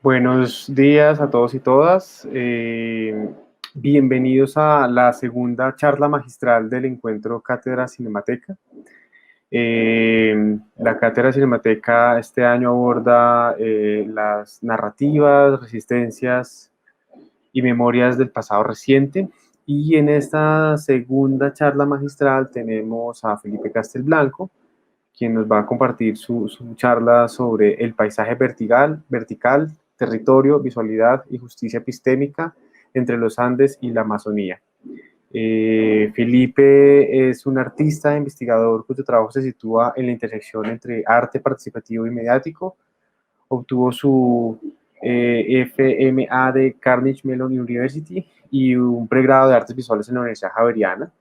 Buenos días a todos y todas. Bienvenidos a la segunda charla magistral del encuentro Cátedra Cinemateca. La Cátedra Cinemateca este año aborda las narrativas, resistencias y memorias del pasado reciente. Y en esta segunda charla magistral tenemos a Felipe Castelblanco, quien nos va a compartir su charla sobre el paisaje vertical, territorio, visualidad y justicia epistémica entre los Andes y la Amazonía. Felipe es un artista e investigador cuyo trabajo se sitúa en la intersección entre arte participativo y mediático. Obtuvo su FMA de Carnegie Mellon University y un pregrado de artes visuales en la Universidad Javeriana.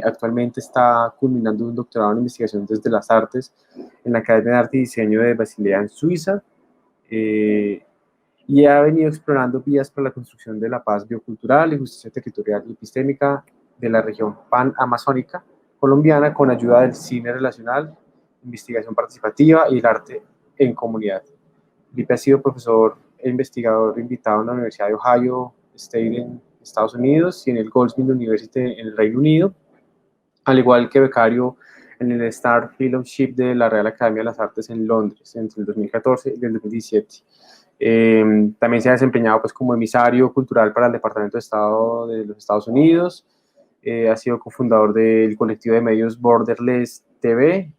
Actualmente está culminando un doctorado en investigación desde las artes en la Academia de Arte y Diseño de Basilea en Suiza, y ha venido explorando vías para la construcción de la paz biocultural y justicia territorial y epistémica de la región panamazónica colombiana con ayuda del cine relacional, investigación participativa y el arte en comunidad. Felipe ha sido profesor e investigador invitado en la Universidad de Ohio State en Estados Unidos y en el Goldsmith University en el Reino Unido, al igual que becario en el Star Fellowship de la Real Academia de las Artes en Londres entre el 2014 y el 2017. También se ha desempeñado pues, como emisario cultural para el Departamento de Estado de los Estados Unidos. Ha sido cofundador del colectivo de medios Borderless TV,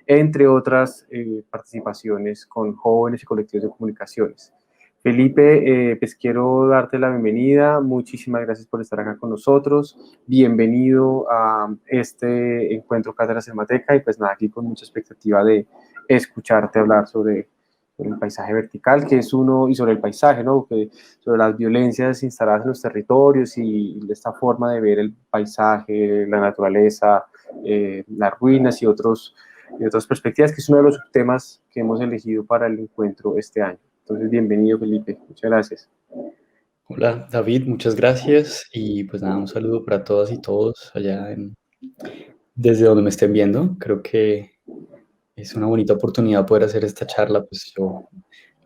entre otras participaciones con jóvenes y colectivos de comunicaciones. Felipe, pues quiero darte la bienvenida. Muchísimas gracias por estar acá con nosotros. Bienvenido a este encuentro Cátedra Cinemateca y pues nada, aquí con mucha expectativa de escucharte hablar sobre el paisaje vertical, que es uno, y sobre el paisaje, ¿no? Sobre las violencias instaladas en los territorios y esta forma de ver el paisaje, la naturaleza, las ruinas y otras perspectivas, que es uno de los temas que hemos elegido para el encuentro este año. Entonces, bienvenido, Felipe. Muchas gracias. Hola David, muchas gracias y pues nada, un saludo para todas y todos desde donde me estén viendo. Creo que es una bonita oportunidad poder hacer esta charla, pues yo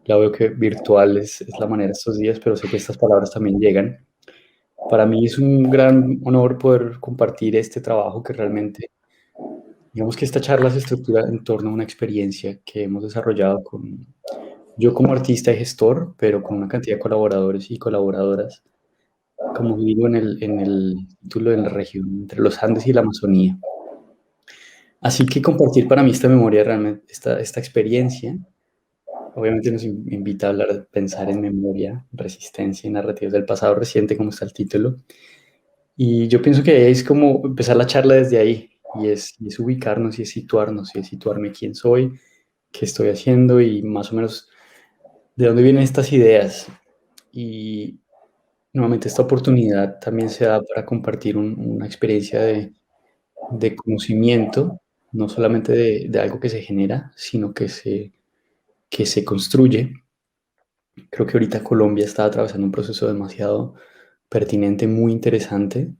la veo que virtual es la manera estos días, pero sé que estas palabras también llegan. Para mí es un gran honor poder compartir este trabajo que realmente, digamos que esta charla se estructura en torno a una experiencia que hemos desarrollado yo como artista y gestor, pero con una cantidad de colaboradores y colaboradoras, como digo en el título, de la región entre los Andes y la Amazonía. Así que compartir para mí esta memoria, realmente, esta experiencia, obviamente nos invita a hablar, pensar en memoria, resistencia y narrativas del pasado reciente, como está el título. Y yo pienso que es como empezar la charla desde ahí, y es ubicarnos, y es situarnos, y es situarme quién soy, qué estoy haciendo, y más o menos de dónde vienen estas ideas. Y nuevamente esta oportunidad también se da para compartir una experiencia de conocimiento, no solamente de algo que se genera, sino que se construye. Creo que ahorita Colombia está atravesando un proceso demasiado pertinente, muy interesante,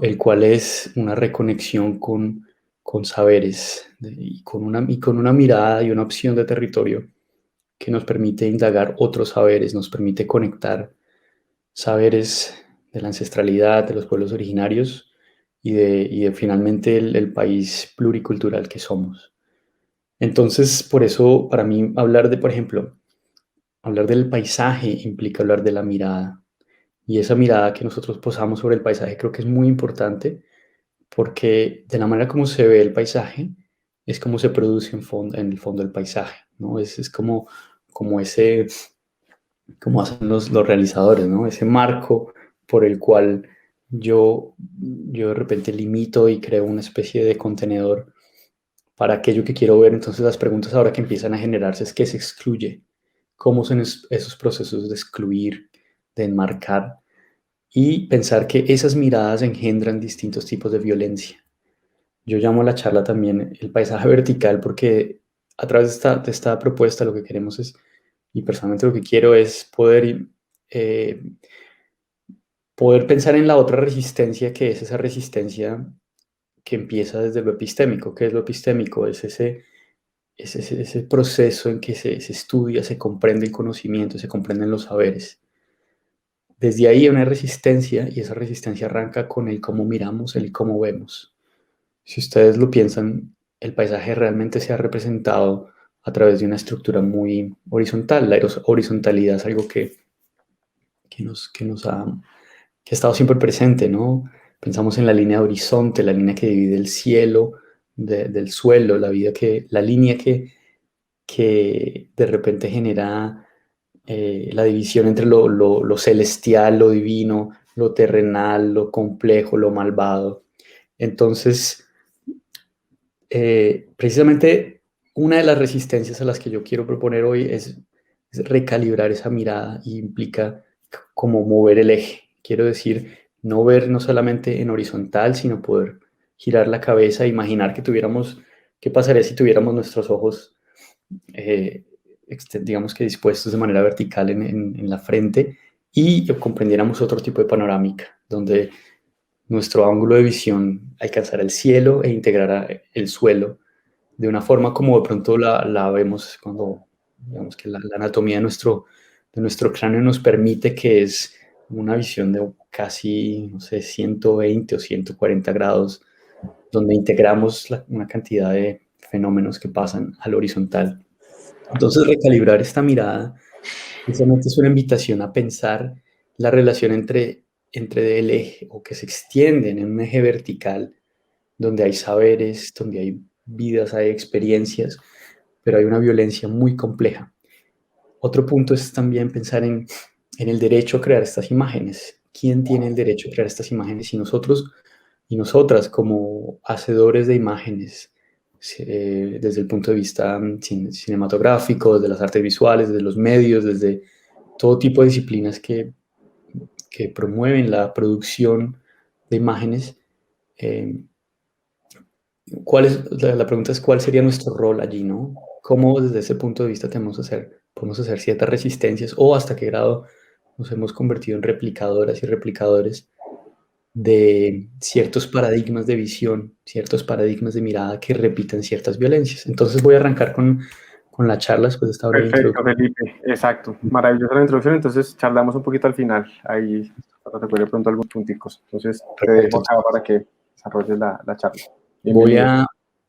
el cual es una reconexión con saberes y con una mirada y una opción de territorio que nos permite indagar otros saberes, nos permite conectar saberes de la ancestralidad, de los pueblos originarios y de finalmente el país pluricultural que somos. Entonces, por eso, para mí, por ejemplo, hablar del paisaje implica hablar de la mirada. Y esa mirada que nosotros posamos sobre el paisaje creo que es muy importante porque de la manera como se ve el paisaje es como se produce en el fondo el paisaje, ¿no? Es como hacen los realizadores, ¿no? Ese marco por el cual yo de repente limito y creo una especie de contenedor para aquello que quiero ver. Entonces las preguntas ahora que empiezan a generarse es qué se excluye, cómo son esos procesos de excluir, de enmarcar y pensar que esas miradas engendran distintos tipos de violencia. Yo llamo a la charla también el paisaje vertical porque a través de esta propuesta lo que queremos es, y personalmente lo que quiero es eh, poder pensar en la otra resistencia, que es esa resistencia que empieza desde lo epistémico. ¿Qué es lo epistémico? Es ese proceso en que se estudia, se comprende el conocimiento, se comprenden los saberes. Desde ahí hay una resistencia y esa resistencia arranca con el cómo miramos, el cómo vemos. Si ustedes lo piensan, el paisaje realmente se ha representado a través de una estructura muy horizontal. La horizontalidad es algo que ha estado siempre presente, ¿no? Pensamos en la línea de horizonte, la línea que divide el cielo del suelo, la línea que de repente genera la división entre lo celestial, lo divino, lo terrenal, lo complejo, lo malvado. Entonces, precisamente una de las resistencias a las que yo quiero proponer hoy es recalibrar esa mirada y implica como mover el eje. Quiero decir, no ver no solamente en horizontal, sino poder girar la cabeza e imaginar qué pasaría si tuviéramos nuestros ojos, eh, digamos que dispuestos de manera vertical en la frente y comprendiéramos otro tipo de panorámica, donde nuestro ángulo de visión alcanzará el cielo e integrará el suelo de una forma como de pronto la vemos cuando, digamos que la anatomía de nuestro cráneo nos permite, que es una visión de casi, no sé, 120 o 140 grados, donde integramos una cantidad de fenómenos que pasan al horizontal. Entonces, recalibrar esta mirada precisamente es una invitación a pensar la relación entre el eje, o que se extienden en un eje vertical, donde hay saberes, donde hay vidas, hay experiencias, pero hay una violencia muy compleja. Otro punto es también pensar en el derecho a crear estas imágenes. ¿Quién tiene el derecho a crear estas imágenes? Y nosotros y nosotras, como hacedores de imágenes, desde el punto de vista cinematográfico, desde las artes visuales, desde los medios, desde todo tipo de disciplinas que promueven la producción de imágenes. eh, la pregunta es cuál sería nuestro rol allí, ¿no? ¿Cómo desde ese punto de vista podemos hacer ciertas resistencias, o hasta qué grado nos hemos convertido en replicadoras y replicadores de ciertos paradigmas de visión, ciertos paradigmas de mirada que repiten ciertas violencias? Entonces voy a arrancar con la charla después de esta breve Perfecto, introducción. Felipe, exacto. Maravillosa la introducción, entonces charlamos un poquito al final, ahí para recuperar pronto algunos punticos. Entonces te dejo Perfecto. acá para que desarrolles la charla. Voy Bienvenido. a,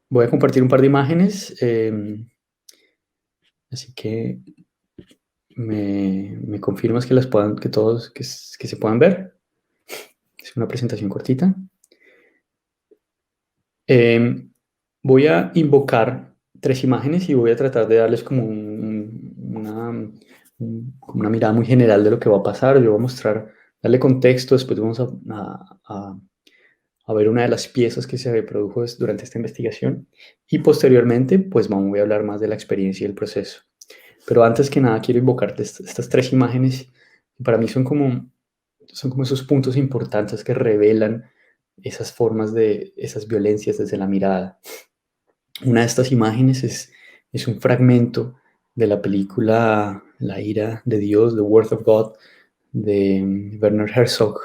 voy a compartir un par de imágenes, así que me confirmas que que se puedan ver. Es una presentación cortita. Eh, Voy a invocar tres imágenes y voy a tratar de darles como como una mirada muy general de lo que va a pasar. Yo voy a mostrar, darle contexto, después vamos a ver una de las piezas que se produjo durante esta investigación, y posteriormente pues voy a hablar más de la experiencia y el proceso. Pero antes que nada quiero invocarte estas tres imágenes que para mí son como esos puntos importantes que revelan esas formas de esas violencias desde la mirada. Una de estas imágenes es un fragmento de la película La ira de Dios, The Word of God, de Werner Herzog.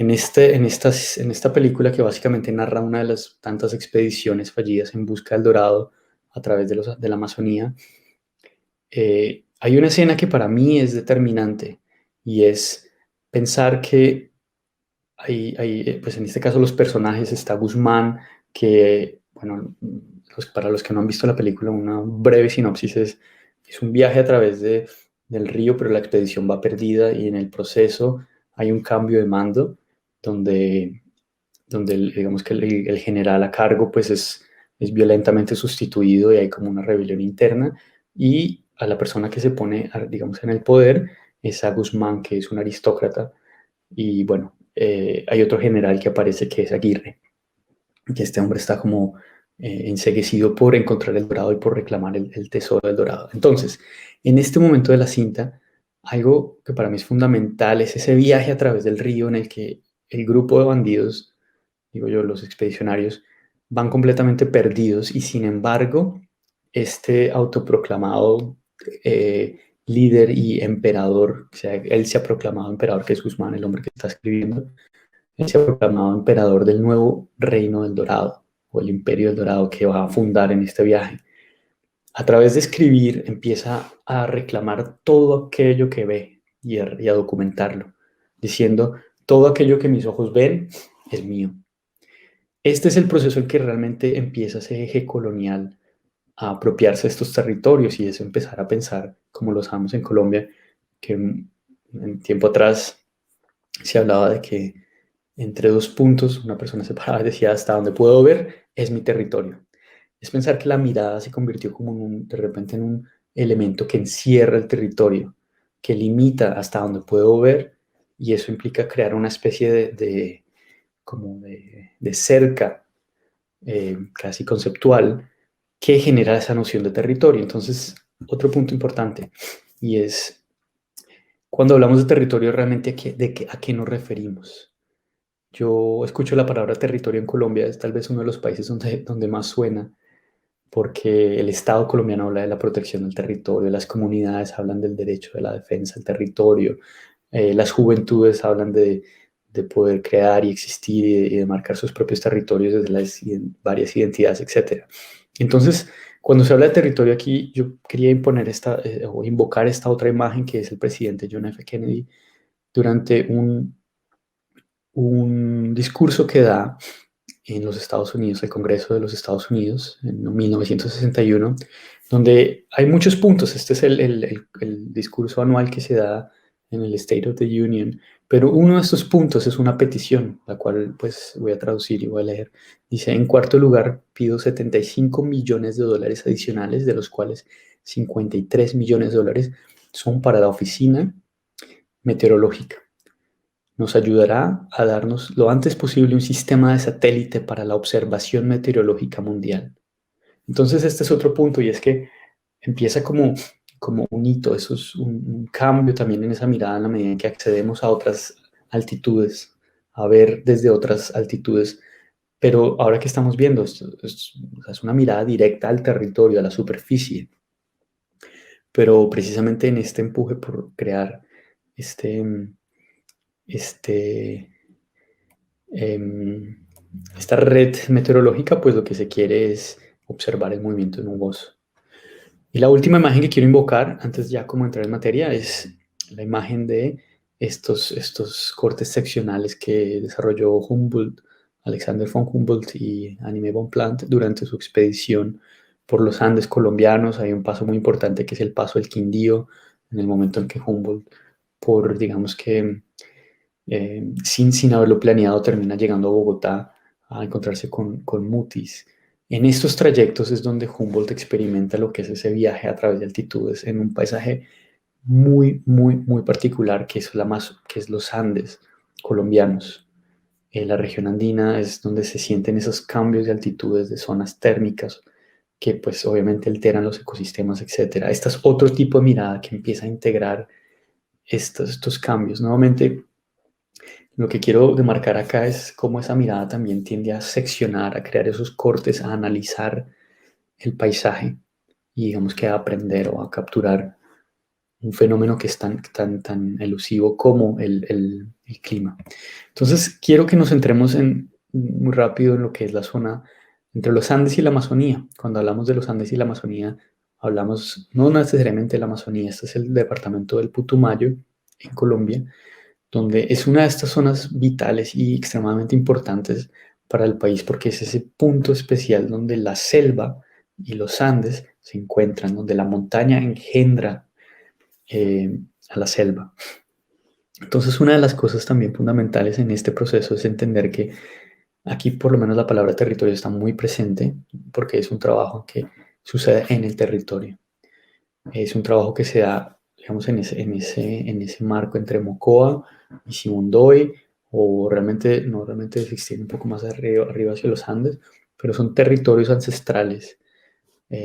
En esta película, que básicamente narra una de las tantas expediciones fallidas en busca del dorado a través de la Amazonía, hay una escena que para mí es determinante, y es pensar que pues en este caso los personajes, está Guzmán, que, bueno, para los que no han visto la película, una breve sinopsis es un viaje a través del río, pero la expedición va perdida y en el proceso hay un cambio de mando donde, digamos que el general a cargo pues es violentamente sustituido y hay como una rebelión interna, y a la persona que se pone, digamos, en el poder es a Guzmán, que es un aristócrata, y bueno, hay otro general que aparece, que es Aguirre, que este hombre está como enceguecido por encontrar el dorado y por reclamar el tesoro del dorado. Entonces, en este momento de la cinta, algo que para mí es fundamental es ese viaje a través del río en el que el grupo de bandidos, digo yo, los expedicionarios, van completamente perdidos, y sin embargo, este autoproclamado líder y emperador, o sea, él se ha proclamado emperador, que es Guzmán, el hombre que está escribiendo, él se ha proclamado emperador del nuevo reino del Dorado, o el imperio del Dorado que va a fundar en este viaje. A través de escribir empieza a reclamar todo aquello que ve y a documentarlo, diciendo, todo aquello que mis ojos ven es mío. Este es el proceso en que realmente empieza ese eje colonial a apropiarse de estos territorios y es empezar a pensar, como lo sabemos en Colombia, que en tiempo atrás se hablaba de que entre dos puntos una persona se paraba y decía, hasta donde puedo ver es mi territorio. Es pensar que la mirada se convirtió como de repente en un elemento que encierra el territorio, que limita hasta donde puedo ver, y eso implica crear una especie como de cerca casi conceptual que genera esa noción de territorio. Entonces, otro punto importante, y es cuando hablamos de territorio, realmente a qué nos referimos. Yo escucho la palabra territorio en Colombia, es tal vez uno de los países donde más suena, porque el Estado colombiano habla de la protección del territorio, las comunidades hablan del derecho de la defensa del territorio, las juventudes hablan de poder crear y existir y de marcar sus propios territorios desde las varias identidades, etcétera. Entonces, cuando se habla de territorio aquí, yo quería imponer o invocar esta otra imagen que es el presidente John F. Kennedy durante un discurso que da en los Estados Unidos, el Congreso de los Estados Unidos, en 1961, donde hay muchos puntos. Este es el discurso anual que se da en el State of the Union, pero uno de estos puntos es una petición, la cual pues voy a traducir y voy a leer. Dice, en cuarto lugar, pido 75 millones de dólares adicionales, de los cuales 53 millones de dólares son para la oficina meteorológica. Nos ayudará a darnos lo antes posible un sistema de satélite para la observación meteorológica mundial. Entonces, este es otro punto y es que empieza como un hito, eso es un cambio también en esa mirada en la medida en que accedemos a otras altitudes, a ver desde otras altitudes. Pero ahora que estamos viendo, esto es una mirada directa al territorio, a la superficie, pero precisamente en este empuje por crear este, este Em, esta red meteorológica, pues lo que se quiere es observar el movimiento nuboso. Y la última imagen que quiero invocar, antes ya como entrar en materia, es la imagen de estos cortes seccionales que desarrolló Humboldt, Alexander von Humboldt y Anime von Plant durante su expedición por los Andes colombianos. Hay un paso muy importante que es el paso del Quindío, en el momento en que Humboldt, por digamos que sin haberlo planeado, termina llegando a Bogotá a encontrarse con Mutis. En estos trayectos es donde Humboldt experimenta lo que es ese viaje a través de altitudes en un paisaje muy, muy, muy particular que es los Andes colombianos. La región andina es donde se sienten esos cambios de altitudes de zonas térmicas que pues obviamente alteran los ecosistemas, etcétera. Este es otro tipo de mirada que empieza a integrar estos cambios. Nuevamente, lo que quiero demarcar acá es cómo esa mirada también tiende a seccionar, a crear esos cortes, a analizar el paisaje y digamos que a aprender o a capturar un fenómeno que es tan elusivo como el clima. Entonces, quiero que nos centremos muy rápido en lo que es la zona entre los Andes y la Amazonía. Cuando hablamos de los Andes y la Amazonía, hablamos no necesariamente de la Amazonía, este es el departamento del Putumayo en Colombia, donde es una de estas zonas vitales y extremadamente importantes para el país porque es ese punto especial donde la selva y los Andes se encuentran, donde la montaña engendra a la selva. Entonces, una de las cosas también fundamentales en este proceso es entender que aquí por lo menos la palabra territorio está muy presente porque es un trabajo que sucede en el territorio. Es un trabajo que se da, digamos, en ese marco entre Mocoa y Sibundoy, o realmente, no, realmente se extiende un poco más arriba hacia los Andes, pero son territorios ancestrales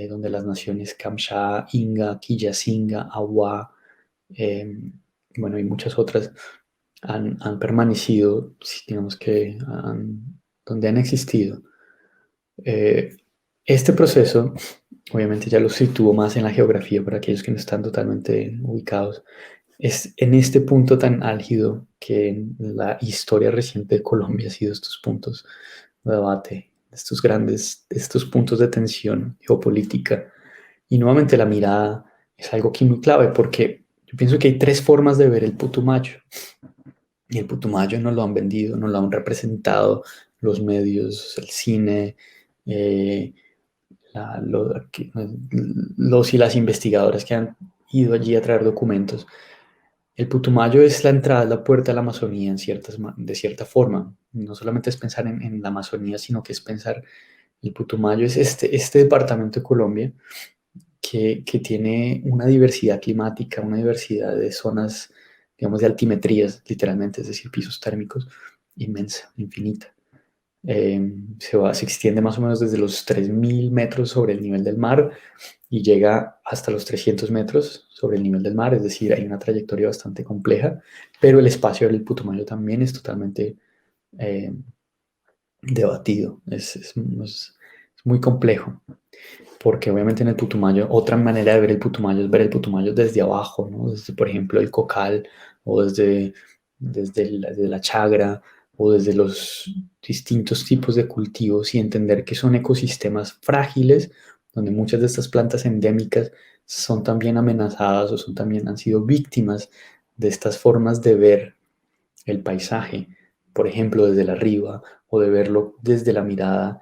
donde las naciones Kamsha, Inga, Quillacinga, Awa, eh, bueno, y muchas otras han permanecido, digamos que donde han existido. Eh, este proceso, obviamente ya lo sitúo más en la geografía para aquellos que no están totalmente ubicados, es en este punto tan álgido que en la historia reciente de Colombia ha sido estos puntos de debate, estos puntos de tensión geopolítica. Y nuevamente la mirada es algo aquí muy clave porque yo pienso que hay tres formas de ver el Putumayo. Y el Putumayo nos lo han vendido, nos lo han representado los medios, el cine, eh, los y las investigadoras que han ido allí a traer documentos. El Putumayo es la entrada, la puerta a la Amazonía de cierta forma. No solamente es pensar en la Amazonía, sino que es pensar, el Putumayo es este departamento de Colombia que tiene una diversidad climática, una diversidad de zonas, digamos, de altimetrías, literalmente, es decir, pisos térmicos, inmensa, infinita. Se extiende más o menos desde los 3.000 metros sobre el nivel del mar y llega hasta los 300 metros sobre el nivel del mar, es decir, hay una trayectoria bastante compleja, pero el espacio del Putumayo también es totalmente eh, debatido, es muy complejo, porque obviamente en el Putumayo, otra manera de ver el Putumayo es ver el Putumayo desde abajo, ¿no? Desde, por ejemplo, el Cocal, o desde la Chagra, o desde los distintos tipos de cultivos y entender que son ecosistemas frágiles, donde muchas de estas plantas endémicas son también amenazadas o también han sido víctimas de estas formas de ver el paisaje, por ejemplo, desde la arriba, o de verlo desde la mirada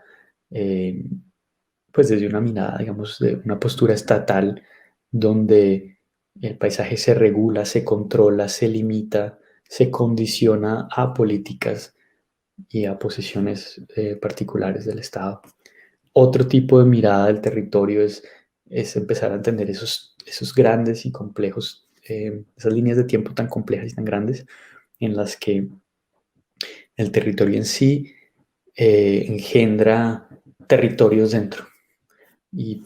eh, pues desde una mirada, digamos, de una postura estatal donde el paisaje se regula, se controla, se limita, se condiciona a políticas y a posiciones particulares del Estado. Otro tipo de mirada del territorio es empezar a entender esos grandes y complejos, esas líneas de tiempo tan complejas y tan grandes en las que el territorio en sí engendra territorios dentro. Y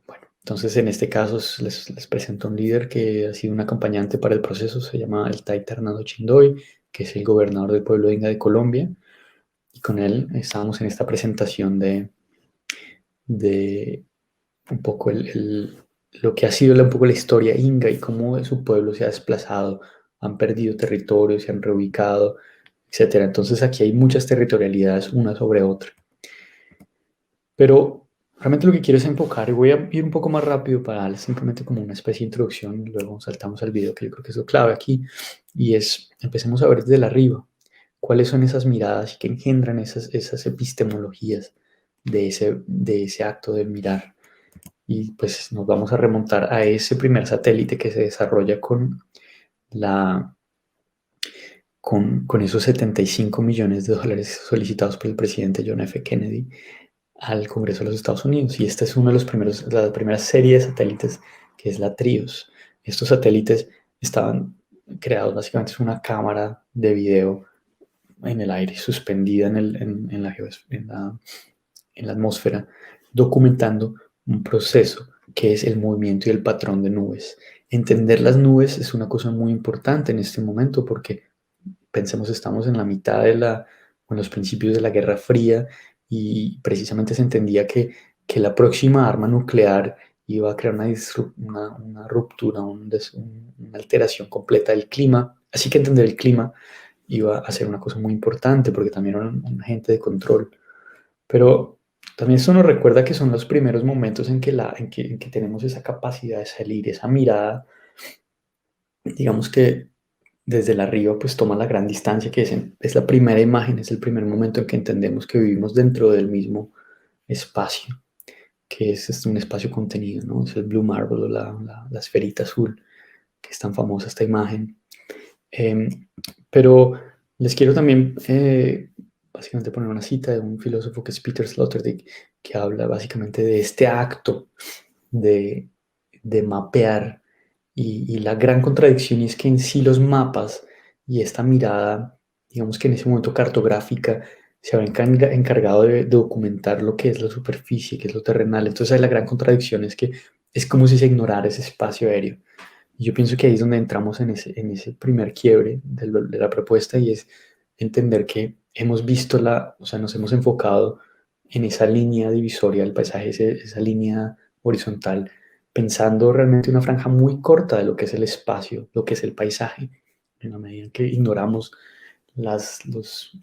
bueno, entonces en este caso les presento a un líder que ha sido un acompañante para el proceso, se llama el Taita Hernando Chindoy, que es el gobernador del pueblo Inga de Colombia, y con él estábamos en esta presentación de un poco lo que ha sido un poco la historia Inga y cómo su pueblo se ha desplazado, han perdido territorio, se han reubicado, etcétera. Entonces aquí hay muchas territorialidades una sobre otra. Pero realmente lo que quiero es enfocar, y voy a ir un poco más rápido para darles simplemente como una especie de introducción, y luego saltamos al video, que yo creo que es lo clave aquí, y empecemos a ver desde el arriba, cuáles son esas miradas que engendran esas epistemologías de ese acto de mirar. Y pues nos vamos a remontar a ese primer satélite que se desarrolla la, con esos 75 millones de dólares solicitados por el presidente John F. Kennedy al Congreso de los Estados Unidos. Y esta es uno de la primera serie de satélites que es la TRIOS. Estos satélites estaban creados, básicamente es una cámara de video en el aire, suspendida en la atmósfera, documentando un proceso que es el movimiento y el patrón de nubes. Entender las nubes es una cosa muy importante en este momento porque pensemos, estamos en la mitad en los principios de la Guerra Fría y precisamente se entendía que la próxima arma nuclear iba a crear una ruptura, una alteración completa del clima. Así que entender el clima iba a ser una cosa muy importante porque también era un agente de control. Pero también eso nos recuerda que son los primeros momentos en que tenemos esa capacidad de salir, esa mirada, digamos que desde el arriba pues toma la gran distancia, que es la primera imagen, es el primer momento en que entendemos que vivimos dentro del mismo espacio, que es un espacio contenido, ¿no? Es el Blue Marble o la esferita azul, que es tan famosa esta imagen. Pero les quiero también básicamente poner una cita de un filósofo que es Peter Sloterdijk, que habla básicamente de este acto de, de mapear y la gran contradicción es que en sí los mapas y esta mirada, digamos que en ese momento cartográfica, se había encargado de documentar lo que es la superficie, que es lo terrenal. Entonces la gran contradicción es que es como si se ignorara ese espacio aéreo. Y yo pienso que ahí es donde entramos en ese primer quiebre de la propuesta y es entender que hemos visto o sea, nos hemos enfocado en esa línea divisoria del paisaje, esa línea horizontal, pensando realmente una franja muy corta de lo que es el espacio, lo que es el paisaje, en la medida en que ignoramos las, los,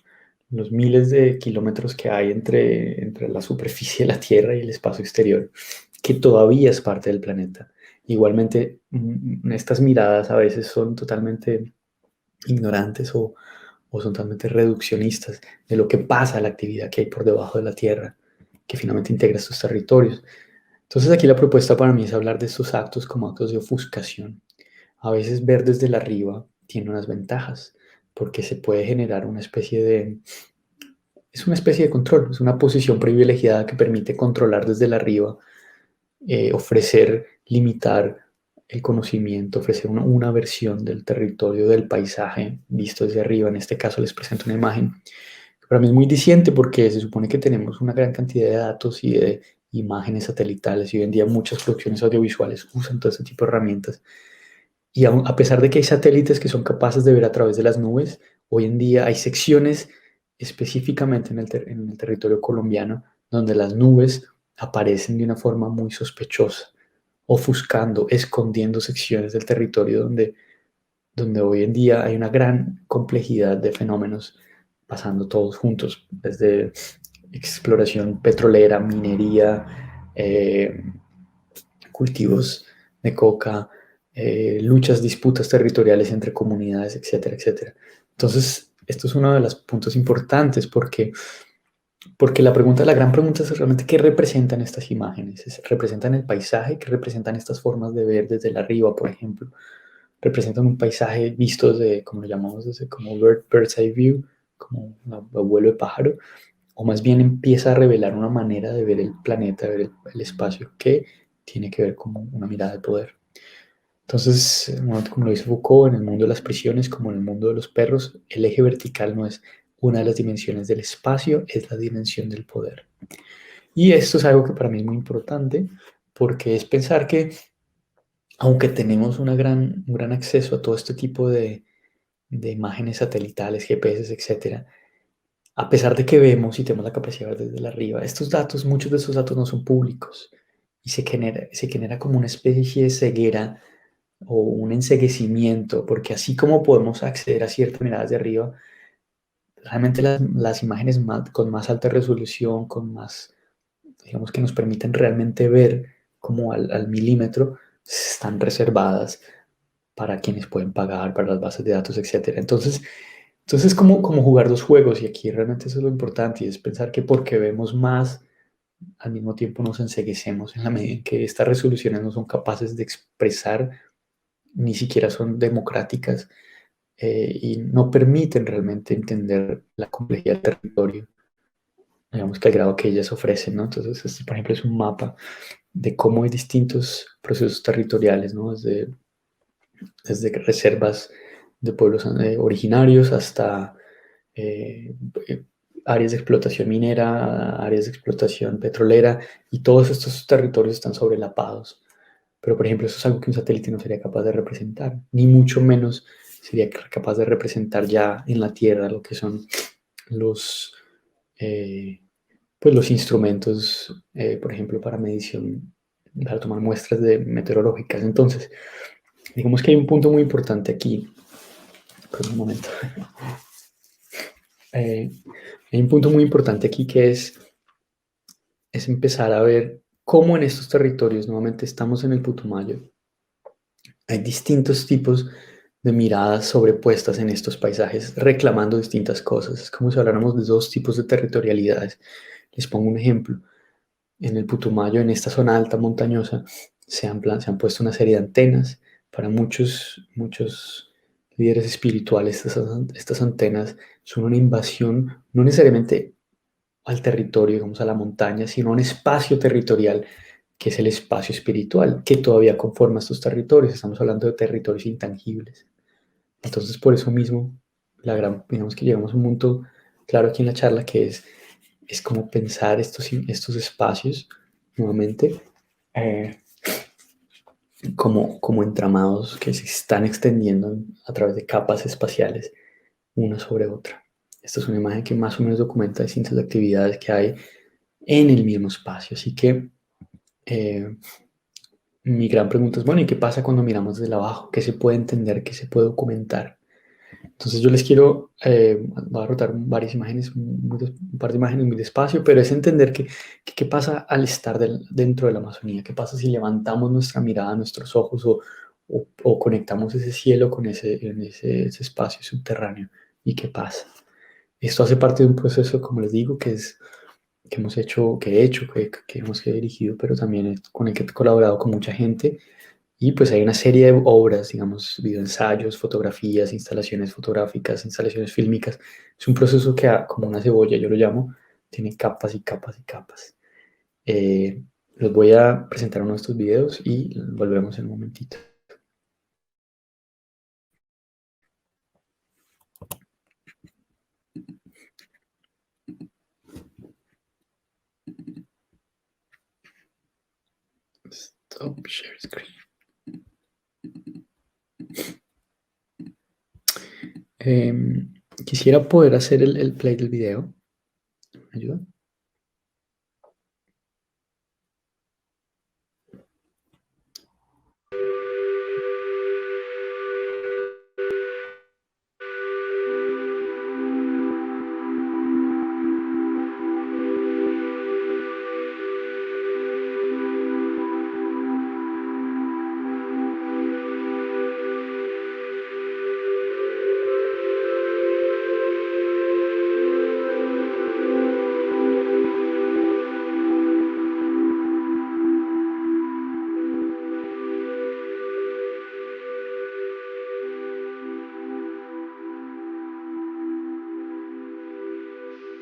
los miles de kilómetros que hay entre la superficie de la Tierra y el espacio exterior, que todavía es parte del planeta. Igualmente, estas miradas a veces son totalmente ignorantes o son totalmente reduccionistas de lo que pasa, la actividad que hay por debajo de la Tierra, que finalmente integra estos territorios. Entonces aquí la propuesta para mí es hablar de estos actos como actos de ofuscación. A veces ver desde la arriba tiene unas ventajas, porque se puede generar una especie de... Es una especie de control, es una posición privilegiada que permite controlar desde la arriba, ofrecer, limitar el conocimiento, ofrecer una versión del territorio, del paisaje visto desde arriba. En este caso les presento una imagen que para mí es muy diciente porque se supone que tenemos una gran cantidad de datos y de imágenes satelitales y hoy en día muchas producciones audiovisuales usan todo este tipo de herramientas. Y a pesar de que hay satélites que son capaces de ver a través de las nubes, hoy en día hay secciones específicamente en el territorio colombiano donde las nubes aparecen de una forma muy sospechosa, ofuscando, escondiendo secciones del territorio donde hoy en día hay una gran complejidad de fenómenos pasando todos juntos, desde exploración petrolera, minería, cultivos de coca, luchas, disputas territoriales entre comunidades, etcétera, etcétera. Entonces, esto es uno de los puntos importantes porque la gran pregunta es realmente qué representan estas imágenes. ¿Representan el paisaje? ¿Qué representan estas formas de ver desde la arriba, por ejemplo? ¿Representan un paisaje visto desde, como lo llamamos, desde como bird's eye view, como un abuelo de pájaro? O más bien empieza a revelar una manera de ver el planeta, de ver el espacio que tiene que ver con una mirada de poder. Entonces, como lo dice Foucault, en el mundo de las prisiones, como en el mundo de los perros, el eje vertical no es una de las dimensiones del espacio, es la dimensión del poder. Y esto es algo que para mí es muy importante, porque es pensar que, aunque tenemos un gran acceso a todo este tipo de imágenes satelitales, GPS, etcétera, a pesar de que vemos y tenemos la capacidad de ver desde la arriba, estos datos, muchos de estos datos no son públicos y se genera como una especie de ceguera o un enceguecimiento, porque así como podemos acceder a ciertas miradas de arriba, realmente las imágenes con más alta resolución, con más, digamos, que nos permiten realmente ver como al milímetro, están reservadas para quienes pueden pagar, para las bases de datos, etcétera. Entonces es como jugar dos juegos y aquí realmente eso es lo importante y es pensar que porque vemos más, al mismo tiempo nos enceguecemos en la medida en que estas resoluciones no son capaces de expresar, ni siquiera son democráticas y no permiten realmente entender la complejidad del territorio, digamos que al grado que ellas ofrecen, ¿no? Entonces, este, por ejemplo, es un mapa de cómo hay distintos procesos territoriales, ¿no? Desde reservas de pueblos originarios hasta eh, áreas de explotación minera, áreas de explotación petrolera, y todos estos territorios están sobrelapados. Pero, por ejemplo, eso es algo que un satélite no sería capaz de representar, ni mucho menos sería capaz de representar ya en la Tierra lo que son los, eh, pues los instrumentos, por ejemplo, para medición, para tomar muestras meteorológicas. Entonces, digamos que hay un punto muy importante aquí. Por un momento. Eh, Hay un punto muy importante aquí que es empezar a ver cómo en estos territorios, nuevamente estamos en el Putumayo, hay distintos tipos de miradas sobrepuestas en estos paisajes reclamando distintas cosas. Es como si habláramos de dos tipos de territorialidades. Les pongo un ejemplo. En el Putumayo, en esta zona alta montañosa, se han puesto una serie de antenas. Para muchos líderes espirituales, estas antenas son una invasión, no necesariamente al territorio, digamos a la montaña, sino a un espacio territorial que es el espacio espiritual, que todavía conforma estos territorios. Estamos hablando de territorios intangibles. Entonces, por eso mismo, digamos que llegamos a un punto claro aquí en la charla que es como pensar estos espacios nuevamente eh, como entramados que se están extendiendo a través de capas espaciales una sobre otra. Esta es una imagen que más o menos documenta distintas actividades que hay en el mismo espacio. Así que eh, mi gran pregunta es, bueno, ¿y qué pasa cuando miramos desde abajo? ¿Qué se puede entender? ¿Qué se puede documentar? Entonces yo les quiero, voy a rotar varias imágenes, un par de imágenes muy despacio, pero es entender qué pasa al estar dentro de la Amazonía, qué pasa si levantamos nuestra mirada, nuestros ojos o conectamos ese cielo con ese espacio subterráneo y qué pasa. Esto hace parte de un proceso, como les digo, que hemos hecho, que he dirigido, pero también con el que he colaborado con mucha gente. Y pues hay una serie de obras, digamos, videoensayos, fotografías, instalaciones fotográficas, instalaciones fílmicas. Es un proceso que, como una cebolla, yo lo llamo, tiene capas y capas y capas. Eh, los voy a presentar uno de estos videos y volvemos en un momentito. Stop share screen. Quisiera poder hacer el play del video. ¿Me ayuda?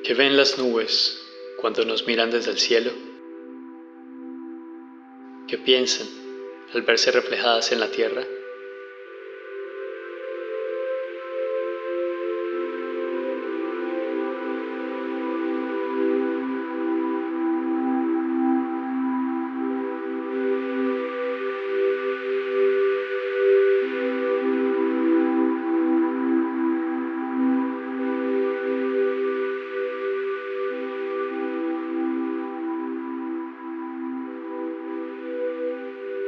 ¿Qué ven las nubes cuando nos miran desde el cielo? ¿Qué piensan al verse reflejadas en la tierra?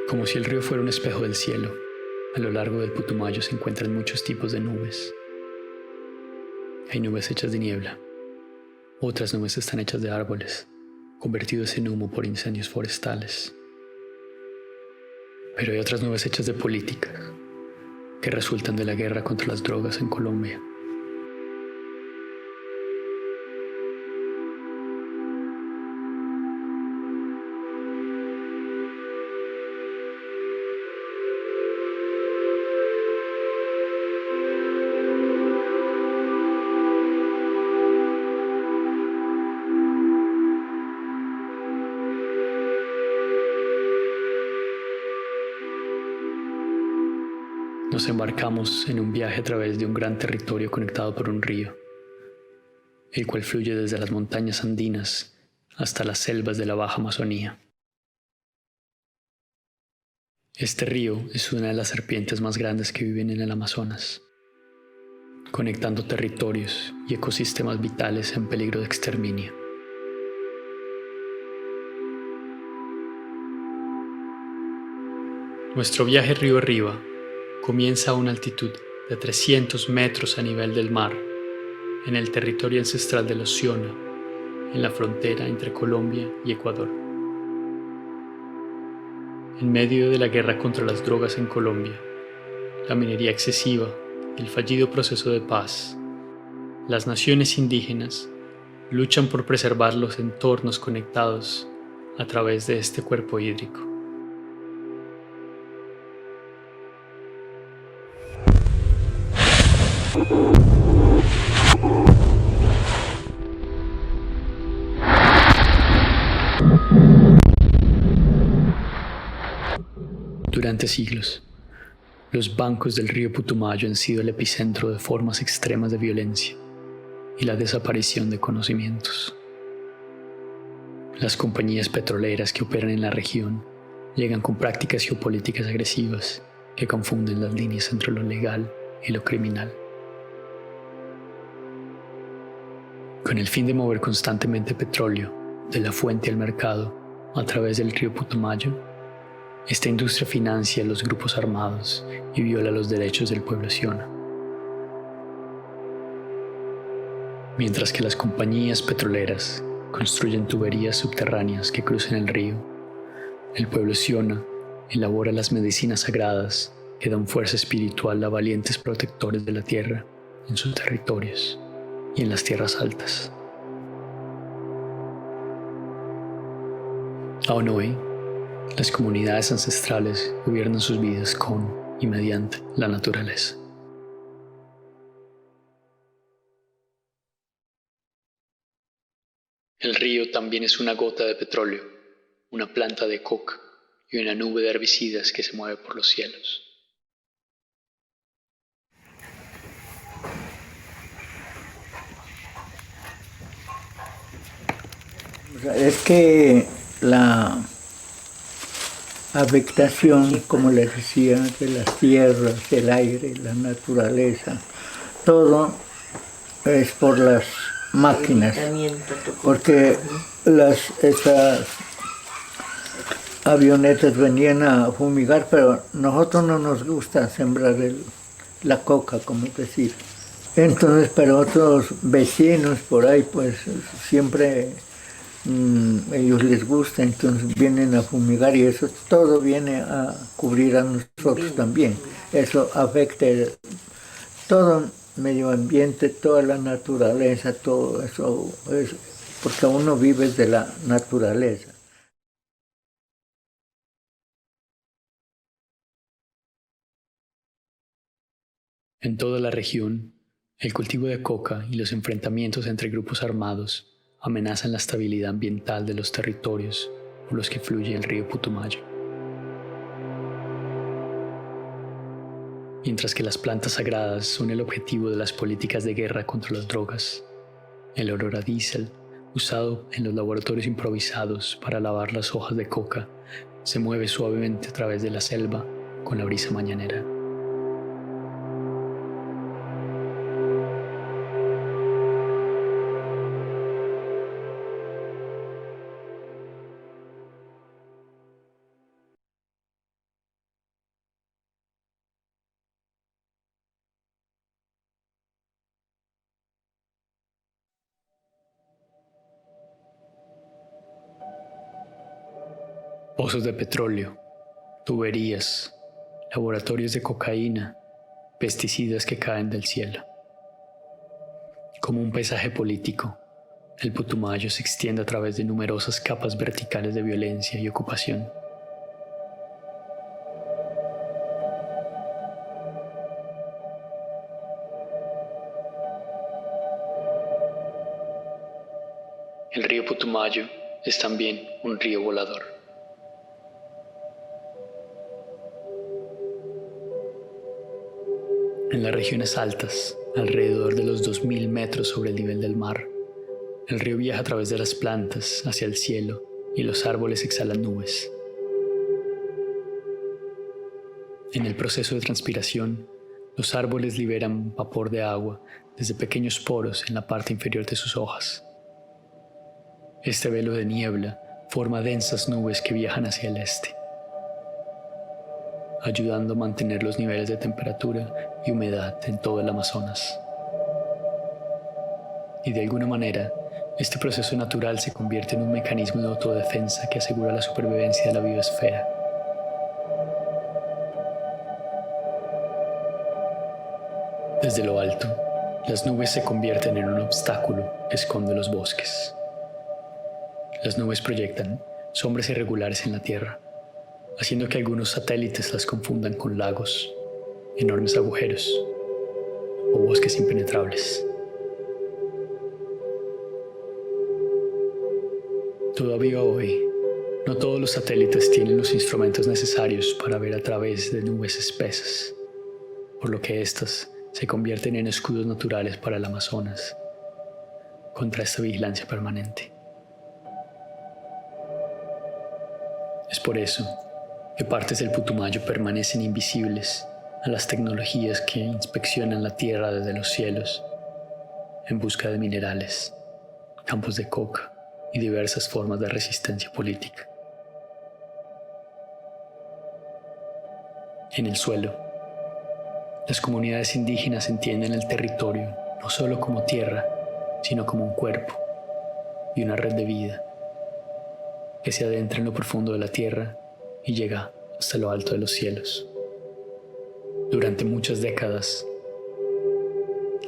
Como si el río fuera un espejo del cielo, a lo largo del Putumayo se encuentran muchos tipos de nubes. Hay nubes hechas de niebla, otras nubes están hechas de árboles, convertidos en humo por incendios forestales. Pero hay otras nubes hechas de política, que resultan de la guerra contra las drogas en Colombia. Nos embarcamos en un viaje a través de un gran territorio conectado por un río, el cual fluye desde las montañas andinas hasta las selvas de la Baja Amazonía. Este río es una de las serpientes más grandes que viven en el Amazonas, conectando territorios y ecosistemas vitales en peligro de exterminio. Nuestro viaje río arriba comienza a una altitud de 300 metros a nivel del mar, en el territorio ancestral de los Siona, en la frontera entre Colombia y Ecuador. En medio de la guerra contra las drogas en Colombia, la minería excesiva y el fallido proceso de paz, las naciones indígenas luchan por preservar los entornos conectados a través de este cuerpo hídrico. Durante siglos, los bancos del río Putumayo han sido el epicentro de formas extremas de violencia y la desaparición de conocimientos. Las compañías petroleras que operan en la región llegan con prácticas geopolíticas agresivas que confunden las líneas entre lo legal y lo criminal. Con el fin de mover constantemente petróleo de la fuente al mercado a través del río Putumayo, esta industria financia a los grupos armados y viola los derechos del pueblo Siona. Mientras que las compañías petroleras construyen tuberías subterráneas que cruzan el río, el pueblo Siona elabora las medicinas sagradas que dan fuerza espiritual a valientes protectores de la tierra en sus territorios y en las tierras altas. Aún hoy, las comunidades ancestrales gobiernan sus vidas con y mediante la naturaleza. El río también es una gota de petróleo, una planta de coca y una nube de herbicidas que se mueve por los cielos. Es que la afectación, como les decía, de las tierras, el aire, la naturaleza, todo es por las máquinas, porque esas avionetas venían a fumigar, pero nosotros no nos gusta sembrar la coca, como decir. Entonces, pero otros vecinos por ahí, pues siempre ellos les gusta, entonces vienen a fumigar y eso todo viene a cubrir a nosotros también. Eso afecta todo el medio ambiente, toda la naturaleza, todo eso es porque uno vive de la naturaleza. En toda la región, el cultivo de coca y los enfrentamientos entre grupos armados amenazan la estabilidad ambiental de los territorios por los que fluye el río Putumayo. Mientras que las plantas sagradas son el objetivo de las políticas de guerra contra las drogas, el olor a diésel, usado en los laboratorios improvisados para lavar las hojas de coca, se mueve suavemente a través de la selva con la brisa mañanera. Pozos de petróleo, tuberías, laboratorios de cocaína, pesticidas que caen del cielo. Como un paisaje político, el Putumayo se extiende a través de numerosas capas verticales de violencia y ocupación. El río Putumayo es también un río volador. En las regiones altas, alrededor de los 2000 metros sobre el nivel del mar, el río viaja a través de las plantas hacia el cielo y los árboles exhalan nubes. En el proceso de transpiración, los árboles liberan vapor de agua desde pequeños poros en la parte inferior de sus hojas. Este velo de niebla forma densas nubes que viajan hacia el este, ayudando a mantener los niveles de temperatura y humedad en todo el Amazonas. Y de alguna manera, este proceso natural se convierte en un mecanismo de autodefensa que asegura la supervivencia de la biosfera. Desde lo alto, las nubes se convierten en un obstáculo que esconde los bosques. Las nubes proyectan sombras irregulares en la Tierra, haciendo que algunos satélites las confundan con lagos, enormes agujeros o bosques impenetrables. Todavía hoy, no todos los satélites tienen los instrumentos necesarios para ver a través de nubes espesas, por lo que éstas se convierten en escudos naturales para el Amazonas contra esta vigilancia permanente. Es por eso que partes del Putumayo permanecen invisibles a las tecnologías que inspeccionan la tierra desde los cielos en busca de minerales, campos de coca y diversas formas de resistencia política. En el suelo, las comunidades indígenas entienden el territorio no solo como tierra, sino como un cuerpo y una red de vida que se adentra en lo profundo de la tierra y llega hasta lo alto de los cielos. Durante muchas décadas,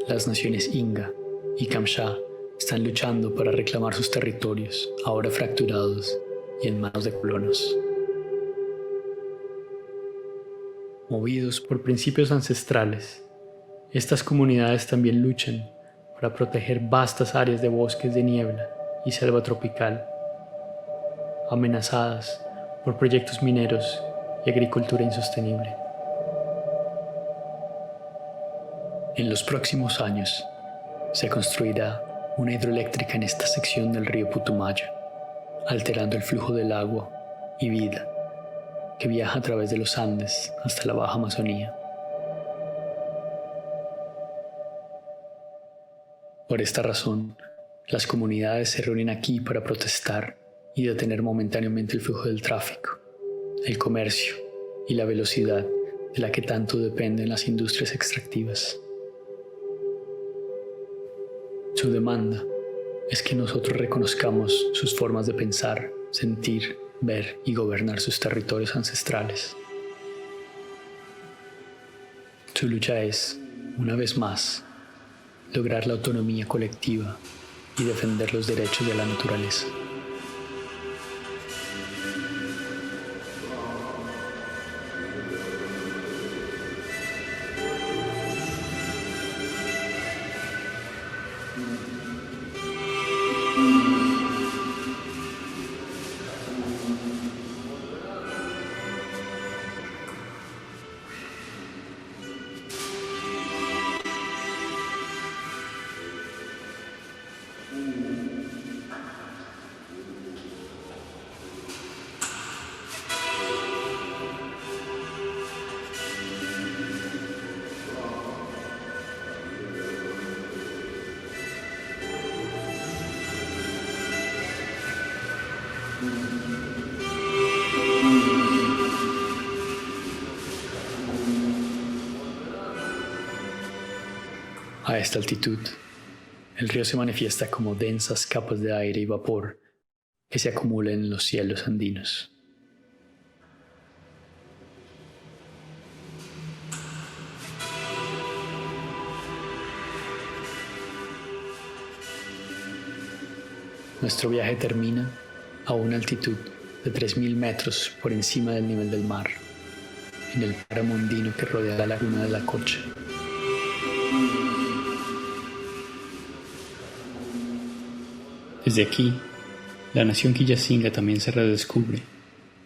las naciones Inga y Kamsha están luchando para reclamar sus territorios, ahora fracturados y en manos de colonos. Movidos por principios ancestrales, estas comunidades también luchan para proteger vastas áreas de bosques de niebla y selva tropical, amenazadas por proyectos mineros y agricultura insostenible. En los próximos años se construirá una hidroeléctrica en esta sección del río Putumayo, alterando el flujo del agua y vida que viaja a través de los Andes hasta la Baja Amazonía. Por esta razón, las comunidades se reúnen aquí para protestar y detener momentáneamente el flujo del tráfico, el comercio y la velocidad de la que tanto dependen las industrias extractivas. Su demanda es que nosotros reconozcamos sus formas de pensar, sentir, ver y gobernar sus territorios ancestrales. Su lucha es, una vez más, lograr la autonomía colectiva y defender los derechos de la naturaleza. A esta altitud, el río se manifiesta como densas capas de aire y vapor que se acumulan en los cielos andinos. Nuestro viaje termina a una altitud de 3.000 metros por encima del nivel del mar, en el páramo andino que rodea la laguna de La Cocha. Desde aquí, la nación Quillacinga también se redescubre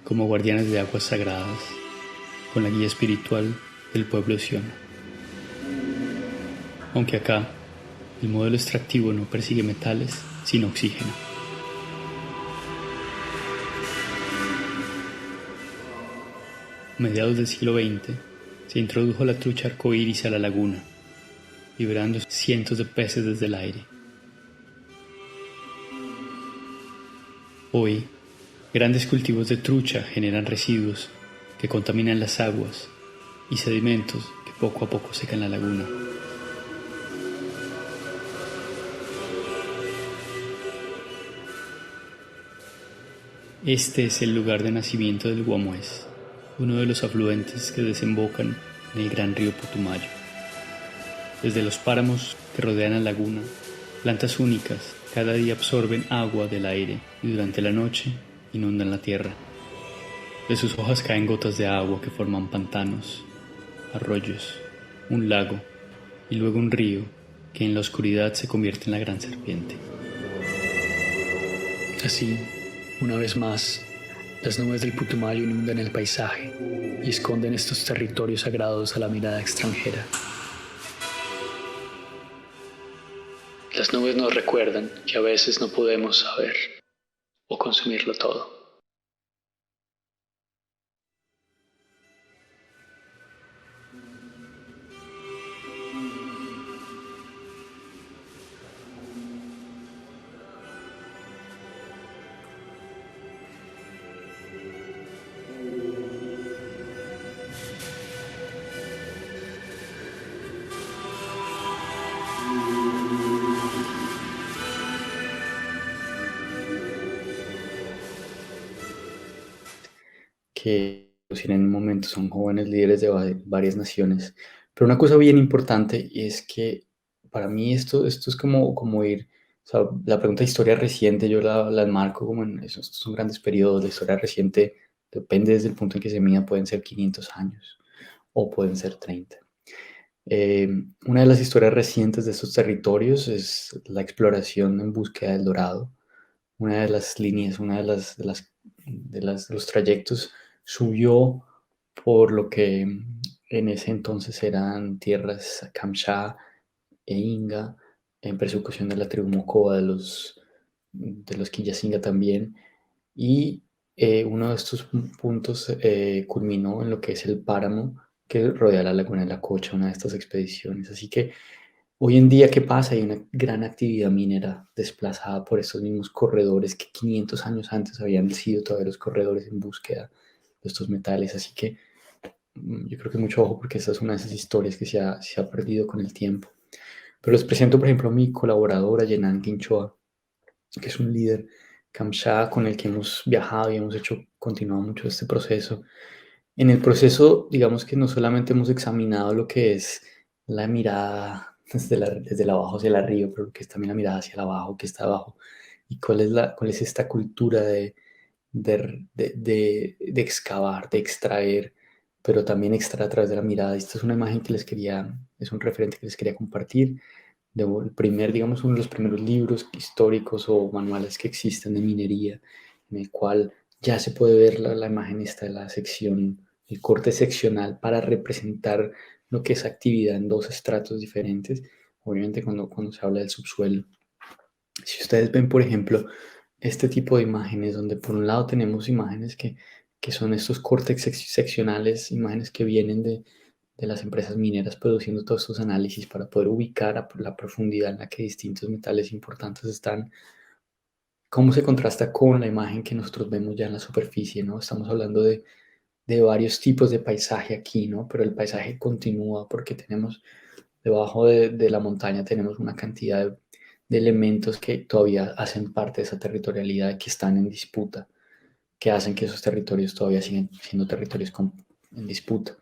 como guardianes de aguas sagradas, con la guía espiritual del pueblo Siona. Aunque acá, el modelo extractivo no persigue metales, sino oxígeno. A mediados del siglo XX, se introdujo la trucha arcoíris a la laguna, liberando cientos de peces desde el aire. Hoy, grandes cultivos de trucha generan residuos que contaminan las aguas y sedimentos que poco a poco secan la laguna. Este es el lugar de nacimiento del Guamués, uno de los afluentes que desembocan en el gran río Putumayo. Desde los páramos que rodean la laguna, plantas únicas cada día absorben agua del aire y durante la noche inundan la tierra. De sus hojas caen gotas de agua que forman pantanos, arroyos, un lago y luego un río que en la oscuridad se convierte en la gran serpiente. Así, una vez más, las nubes del Putumayo inundan el paisaje y esconden estos territorios sagrados a la mirada extranjera. Las nubes nos recuerdan que a veces no podemos saber o consumirlo todo. que pues, en un momento son jóvenes líderes de varias naciones. Pero una cosa bien importante es que para mí esto es como ir, o sea, la pregunta de historia reciente yo la enmarco como en eso, estos son grandes periodos. De historia reciente depende desde el punto en que se mida, pueden ser 500 años o pueden ser 30. Eh, una de las historias recientes de estos territorios es la exploración en búsqueda del dorado. Una de las líneas, una de los trayectos subió por lo que en ese entonces eran tierras Kamsha e Inga, en persecución de la tribu Mocoa, de los Quillacinga también. Y uno de estos puntos culminó en lo que es el páramo que rodea la laguna de la Cocha, una de estas expediciones. Así que hoy en día, ¿qué pasa? Hay una gran actividad minera desplazada por estos mismos corredores que 500 años antes habían sido todavía los corredores en búsqueda de estos metales. Así que yo creo que mucho ojo porque esta es una de esas historias que se ha perdido con el tiempo. Pero les presento, por ejemplo, a mi colaboradora, Yenan Quinchoa, que es un líder Kamsha con el que hemos viajado y hemos continuado mucho este proceso. En el proceso, digamos que no solamente hemos examinado lo que es la mirada desde el abajo hacia el arriba, pero que es también la mirada hacia el abajo, que está abajo, y cuál es esta cultura de excavar, de extraer, pero también extraer a través de la mirada. Esta es una imagen es un referente que les quería compartir digamos, uno de los primeros libros históricos o manuales que existen de minería, en el cual ya se puede ver la imagen esta de la sección, el corte seccional para representar lo que es actividad en dos estratos diferentes, obviamente cuando se habla del subsuelo. Si ustedes ven, por ejemplo, este tipo de imágenes, donde por un lado tenemos imágenes que son estos cortes seccionales, imágenes que vienen de las empresas mineras produciendo todos estos análisis para poder ubicar a la profundidad en la que distintos metales importantes están, cómo se contrasta con la imagen que nosotros vemos ya en la superficie, ¿no? Estamos hablando de varios tipos de paisaje aquí, ¿no? Pero el paisaje continúa porque tenemos debajo de la montaña tenemos una cantidad de elementos que todavía hacen parte de esa territorialidad que están en disputa, que hacen que esos territorios todavía siguen siendo territorios en disputa.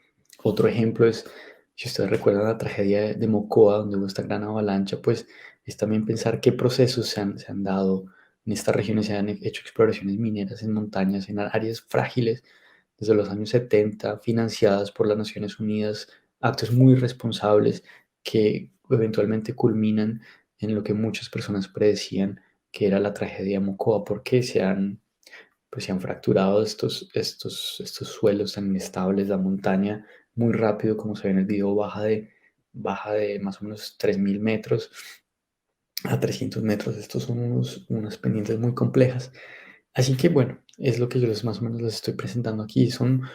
Otro ejemplo es, si ustedes recuerdan la tragedia de Mocoa, donde hubo esta gran avalancha, pues es también pensar qué procesos se han dado en estas regiones. Se han hecho exploraciones mineras en montañas, en áreas frágiles, desde los años 70, financiadas por las Naciones Unidas, actos muy responsables que eventualmente culminan en lo que muchas personas predecían que era la tragedia de Mocoa, porque se han fracturado estos suelos tan inestables, la montaña muy rápido, como se ve en el video, baja de más o menos 3.000 metros a 300 metros. Estos son unas pendientes muy complejas. Así que bueno, es lo que yo más o menos les estoy presentando aquí. Son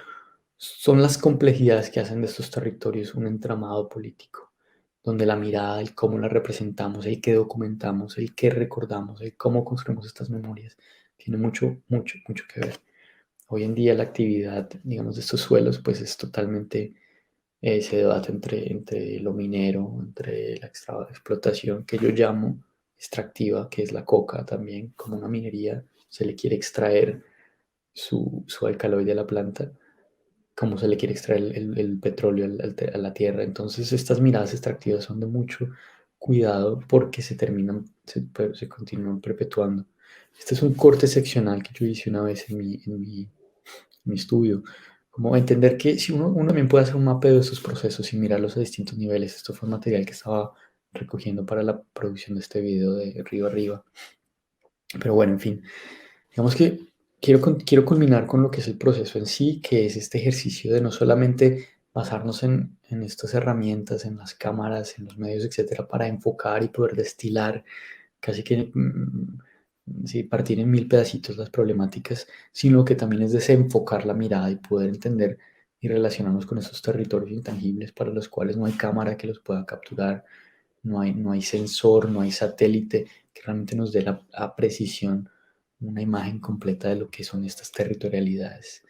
las complejidades que hacen de estos territorios un entramado político, donde la mirada, el cómo la representamos, el qué documentamos, el qué recordamos, el cómo construimos estas memorias, tiene mucho, mucho, mucho que ver. Hoy en día la actividad, digamos, de estos suelos, pues es totalmente, se debate entre lo minero, entre la explotación, que yo llamo extractiva, que es la coca también, como una minería, se le quiere extraer su alcaloide a la planta, como se le quiere extraer el petróleo a la tierra. Entonces estas miradas extractivas son de mucho cuidado porque se continúan perpetuando. Este es un corte seccional que yo hice una vez en mi estudio, como entender que si uno también puede hacer un mapeo de estos procesos y mirarlos a distintos niveles. Esto fue material que estaba recogiendo para la producción de este video de Río Arriba. Pero bueno, en fin, digamos que quiero culminar con lo que es el proceso en sí, que es este ejercicio de no solamente basarnos en estas herramientas, en las cámaras, en los medios, etcétera, para enfocar y poder destilar casi que sí, partir en mil pedacitos las problemáticas, sino que también es desenfocar la mirada y poder entender y relacionarnos con esos territorios intangibles para los cuales no hay cámara que los pueda capturar, no hay sensor, no hay satélite que realmente nos dé la precisión, una imagen completa de lo que son estas territorialidades.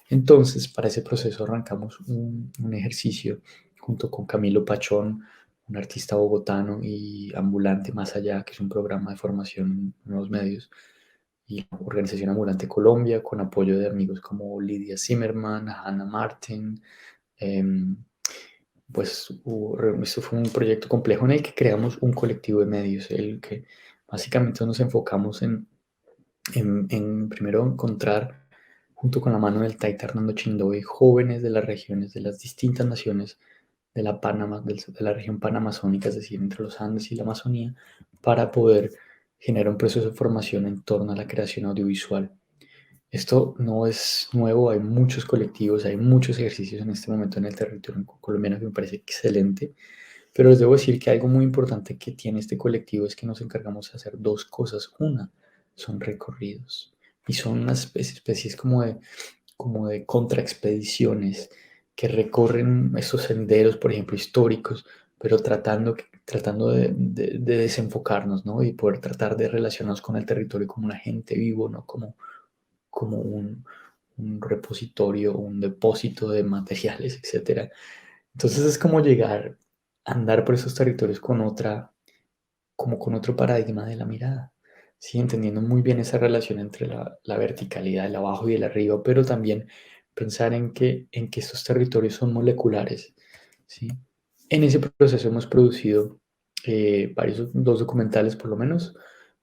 Entonces, para ese proceso arrancamos un ejercicio junto con Camilo Pachón, un artista bogotano y ambulante más allá, que es un programa de formación en nuevos medios. y la Organización Ambulante Colombia, con apoyo de amigos como Lidia Zimmerman, Hannah Martin. Pues esto fue un proyecto complejo en el que creamos un colectivo de medios, el que básicamente nos enfocamos en primero encontrar, junto con la mano del Taita Hernando Chindoy, jóvenes de las regiones, de las distintas naciones de de la región panamazónica, es decir, entre los Andes y la Amazonía, para poder generar un proceso de formación en torno a la creación audiovisual. Esto no es nuevo, hay muchos colectivos, hay muchos ejercicios en este momento en el territorio colombiano que me parece excelente, pero les debo decir que algo muy importante que tiene este colectivo es que nos encargamos de hacer dos cosas. Una, son recorridos y son unas especies como de contraexpediciones que recorren esos senderos, por ejemplo, históricos, pero tratando de desenfocarnos, ¿no? Y poder tratar de relacionarnos con el territorio como un agente vivo, no como un repositorio, un depósito de materiales, etcétera. Entonces es como llegar a andar por esos territorios como con otro paradigma de la mirada, ¿sí? Entendiendo muy bien esa relación entre la verticalidad, el abajo y el arriba, pero también pensar en que estos territorios son moleculares, ¿sí? En ese proceso hemos producido dos documentales por lo menos,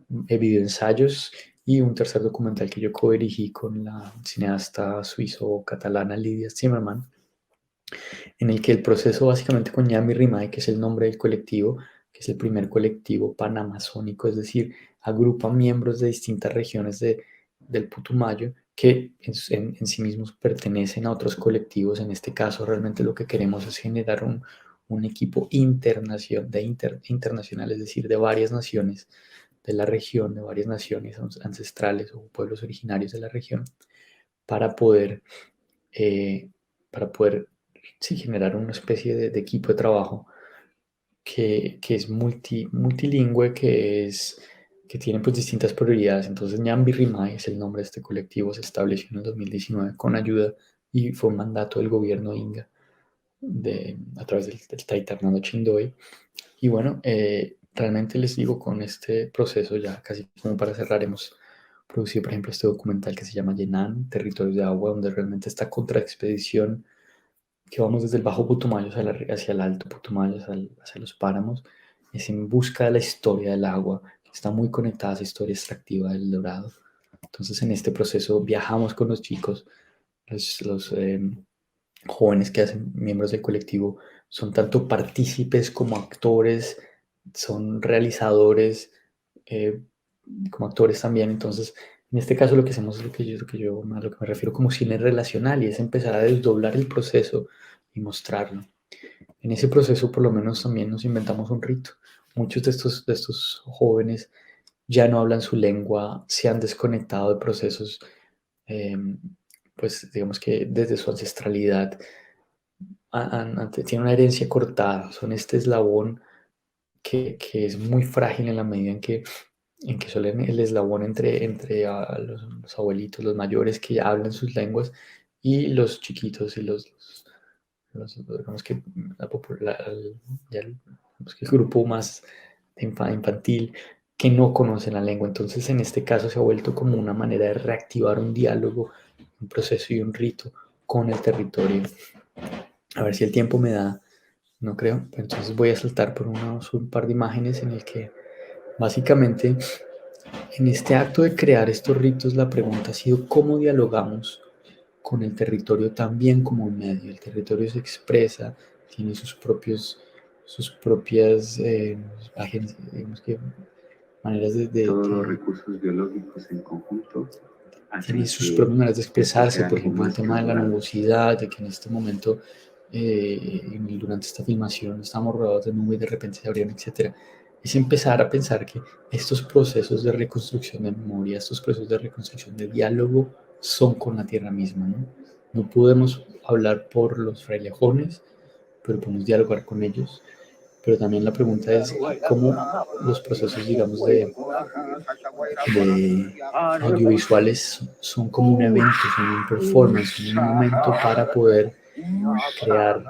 videoensayos y un tercer documental que yo co-dirigí con la cineasta suizo-catalana Lidia Zimmerman, en el que el proceso básicamente con Ñambi Rimay, que es el nombre del colectivo, que es el primer colectivo panamazónico, es decir, agrupa miembros de distintas regiones del Putumayo que en sí mismos pertenecen a otros colectivos. En este caso, realmente lo que queremos es generar un equipo internacional, es decir, de varias naciones de la región, de varias naciones ancestrales o pueblos originarios de la región, para poder, eh, para poder sí, generar una especie de equipo de trabajo que es multilingüe, que tiene pues distintas prioridades. Entonces, Ñambi Rimay es el nombre de este colectivo, se estableció en el 2019 con ayuda y fue un mandato del gobierno inga a través del Taita Hernando Chindoy. Y bueno, realmente les digo, con este proceso, ya casi como para cerrar, hemos producido, por ejemplo, este documental que se llama Yenan, Territorios de Agua, donde realmente esta contraexpedición que vamos desde el Bajo Putumayo hacia el Alto Putumayo, hacia los páramos, es en busca de la historia del agua, que está muy conectada a esa historia extractiva del Dorado. Entonces, en este proceso viajamos con los chicos, los jóvenes que hacen miembros del colectivo, son tanto partícipes como actores, son realizadores, eh, como actores también. Entonces, en este caso lo que hacemos es a lo que me refiero como cine relacional, y es empezar a desdoblar el proceso y mostrarlo. En ese proceso por lo menos también nos inventamos un rito. Muchos de estos jóvenes ya no hablan su lengua, se han desconectado de procesos, eh, pues digamos que desde su ancestralidad tienen una herencia cortada, son este eslabón que es muy frágil en la medida en que son el eslabón entre los abuelitos, los mayores que hablan sus lenguas, y los chiquitos y digamos que, digamos que el grupo más infantil que no conocen la lengua. Entonces, en este caso se ha vuelto como una manera de reactivar un diálogo, un proceso y un rito con el territorio. A ver si el tiempo me da, no creo, pero entonces voy a saltar por un par de imágenes en el que básicamente en este acto de crear estos ritos la pregunta ha sido cómo dialogamos con el territorio también como un medio. El territorio se expresa, tiene sus propias digamos que maneras todos los recursos biológicos en conjunto tiene sus propias maneras de expresarse, por ejemplo, el tema de la nubosidad, de que en este momento, durante esta filmación, estamos rodeados de nubes y de repente se abrieron, etc. Es empezar a pensar que estos procesos de reconstrucción de memoria, estos procesos de reconstrucción de diálogo, son con la tierra misma, ¿no? No podemos hablar por los frailejones, pero podemos dialogar con ellos. Pero también la pregunta es cómo los procesos, digamos, de audiovisuales son como un evento, son un performance, son un momento para poder crear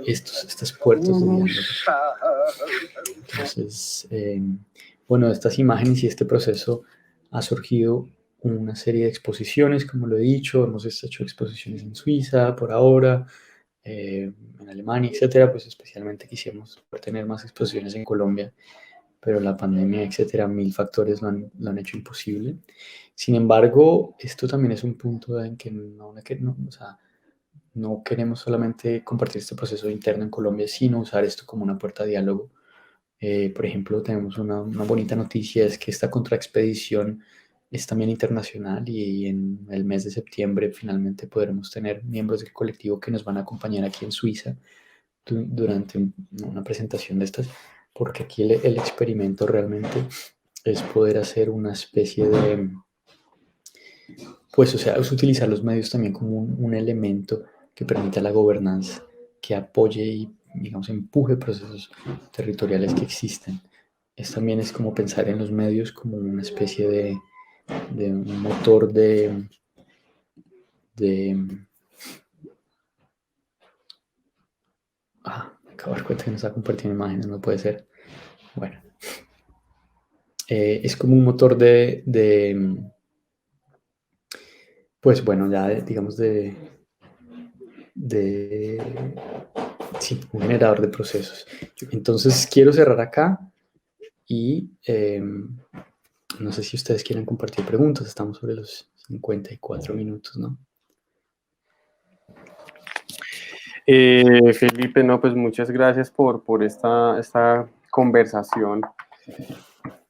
estas puertas de diálogo. Entonces, bueno, estas imágenes y este proceso ha surgido una serie de exposiciones, como lo he dicho, hemos hecho exposiciones en Suiza por ahora, en Alemania, etcétera, pues especialmente quisimos poder tener más exposiciones en Colombia, pero la pandemia, etcétera, mil factores lo han hecho imposible. Sin embargo, esto también es un punto en que o sea, no queremos solamente compartir este proceso interno en Colombia, sino usar esto como una puerta de diálogo. Por ejemplo, tenemos una bonita noticia, es que esta contraexpedición es también internacional y en el mes de septiembre finalmente podremos tener miembros del colectivo que nos van a acompañar aquí en Suiza durante una presentación de estas, porque aquí el experimento realmente es poder hacer una especie de, pues, o sea, es utilizar los medios también como un elemento que permita la gobernanza, que apoye y, digamos, empuje procesos territoriales que existen. También es como pensar en los medios como una especie de un motor de me acabo de dar cuenta que no está compartiendo imágenes, no puede ser. Bueno, es como un motor pues bueno, ya digamos de sí, un generador de procesos. Entonces quiero cerrar acá y no sé si ustedes quieren compartir preguntas, estamos sobre los 54 minutos, ¿no? Felipe, no, pues muchas gracias por esta conversación.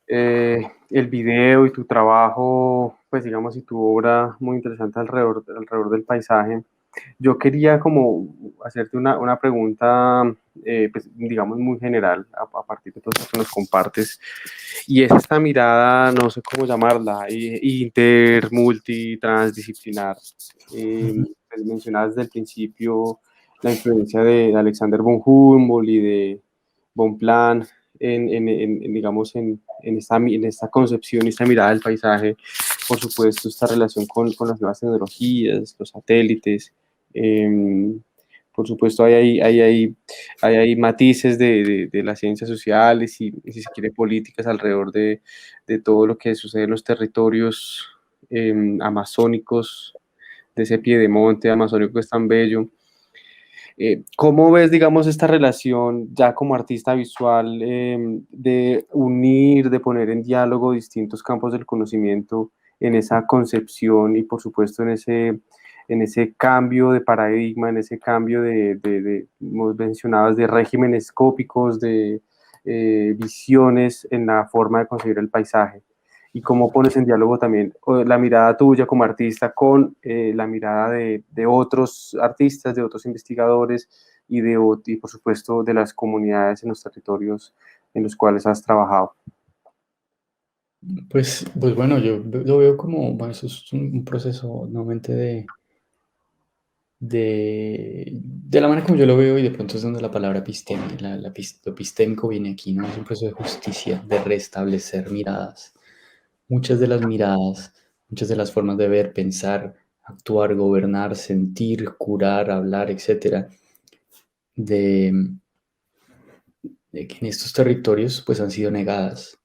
El video y tu trabajo, pues digamos, y tu obra muy interesante alrededor del paisaje. Yo quería como hacerte una pregunta, pues, digamos, muy general, a partir de todo lo que nos compartes, y es esta mirada, no sé cómo llamarla, inter, multi, transdisciplinar. Pues mencionabas desde el principio la influencia de Alexander von Humboldt y de von Plan digamos, en esta concepción y esta mirada del paisaje. Por supuesto, esta relación con las nuevas tecnologías, los satélites. Por supuesto, hay matices de las ciencias sociales y, si se quiere, políticas alrededor de todo lo que sucede en los territorios amazónicos, de ese piedemonte amazónico que es tan bello. ¿Cómo ves, digamos, esta relación ya como artista visual de unir, de poner en diálogo distintos campos del conocimiento en esa concepción y, por supuesto, en ese cambio de paradigma, en ese cambio como mencionabas, de regímenes escópicos, de visiones en la forma de concebir el paisaje? Y cómo pones en diálogo también la mirada tuya como artista con la mirada de otros artistas, de otros investigadores y por supuesto de las comunidades en los territorios en los cuales has trabajado. Pues bueno, yo lo veo como, bueno, eso es un proceso nuevamente de la manera como yo lo veo, y de pronto es donde la palabra episteme, lo epistémico viene aquí, ¿no? Es un proceso de justicia, de restablecer miradas. Muchas de las miradas, muchas de las formas de ver, pensar, actuar, gobernar, sentir, curar, hablar, etcétera, de, de que en estos territorios pues han sido negadas.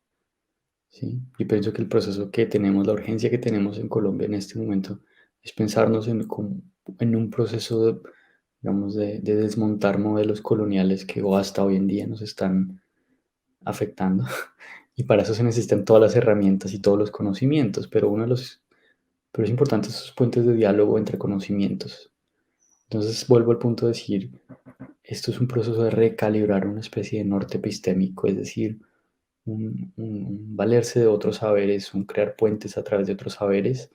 ¿Sí? Yo pienso que el proceso que tenemos, la urgencia que tenemos en Colombia en este momento, es pensarnos en un proceso digamos, de desmontar modelos coloniales que hasta hoy en día nos están afectando. Y para eso se necesitan todas las herramientas y todos los conocimientos, pero es importante esos puentes de diálogo entre conocimientos. Entonces vuelvo al punto de decir, esto es un proceso de recalibrar una especie de norte epistémico, es decir, un valerse de otros saberes, un crear puentes a través de otros saberes.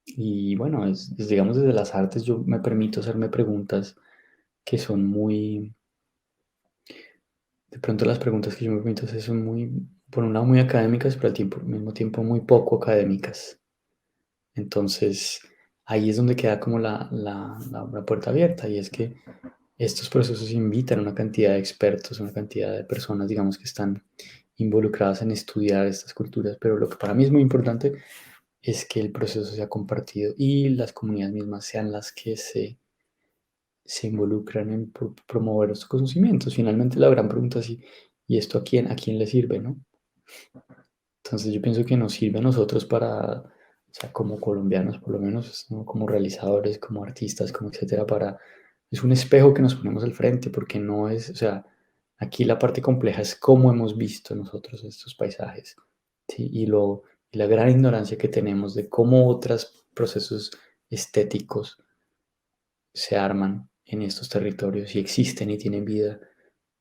Y bueno, digamos desde las artes yo me permito hacerme preguntas que son muy, de pronto las preguntas que yo me permito hacer son muy, por un lado muy académicas, pero al mismo tiempo muy poco académicas. Entonces ahí es donde queda como la puerta abierta, y es que estos procesos invitan a una cantidad de expertos, una cantidad de personas, digamos, que están involucradas en estudiar estas culturas, pero lo que para mí es muy importante es que el proceso sea compartido y las comunidades mismas sean las que se involucran en promover estos conocimientos. Finalmente la gran pregunta es, ¿y esto a quién le sirve, no? Entonces yo pienso que nos sirve a nosotros para, o sea, como colombianos por lo menos, ¿no? Como realizadores, como artistas, como etcétera, para, es un espejo que nos ponemos al frente, porque no es, o sea, aquí la parte compleja es cómo hemos visto nosotros estos paisajes, ¿sí? Y la gran ignorancia que tenemos de cómo otros procesos estéticos se arman en estos territorios y existen y tienen vida.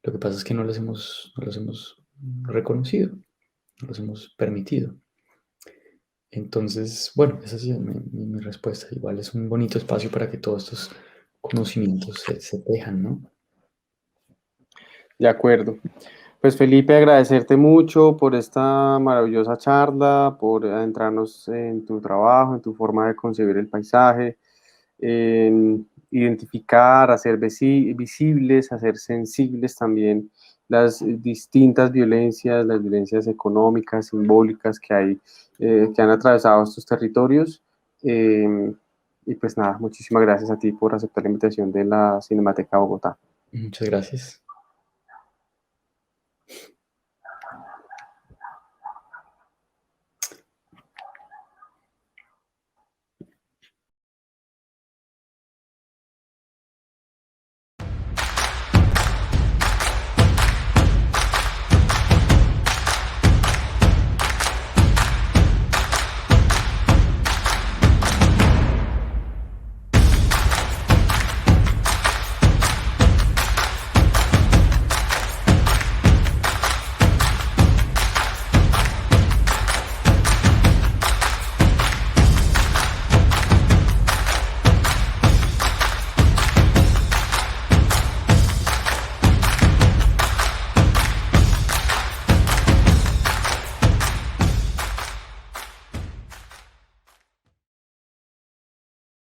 Lo que pasa es que no los hemos reconocido, no los hemos permitido. Entonces, bueno, esa es mi respuesta. Igual es un bonito espacio para que todos estos conocimientos se tejan, ¿no? De acuerdo. Pues Felipe, agradecerte mucho por esta maravillosa charla, por adentrarnos en tu trabajo, en tu forma de concebir el paisaje, en identificar, hacer visibles, hacer sensibles también las distintas violencias, las violencias económicas, simbólicas que hay, que han atravesado estos territorios. Y pues nada, muchísimas gracias a ti por aceptar la invitación de la Cinemateca Bogotá. Muchas gracias.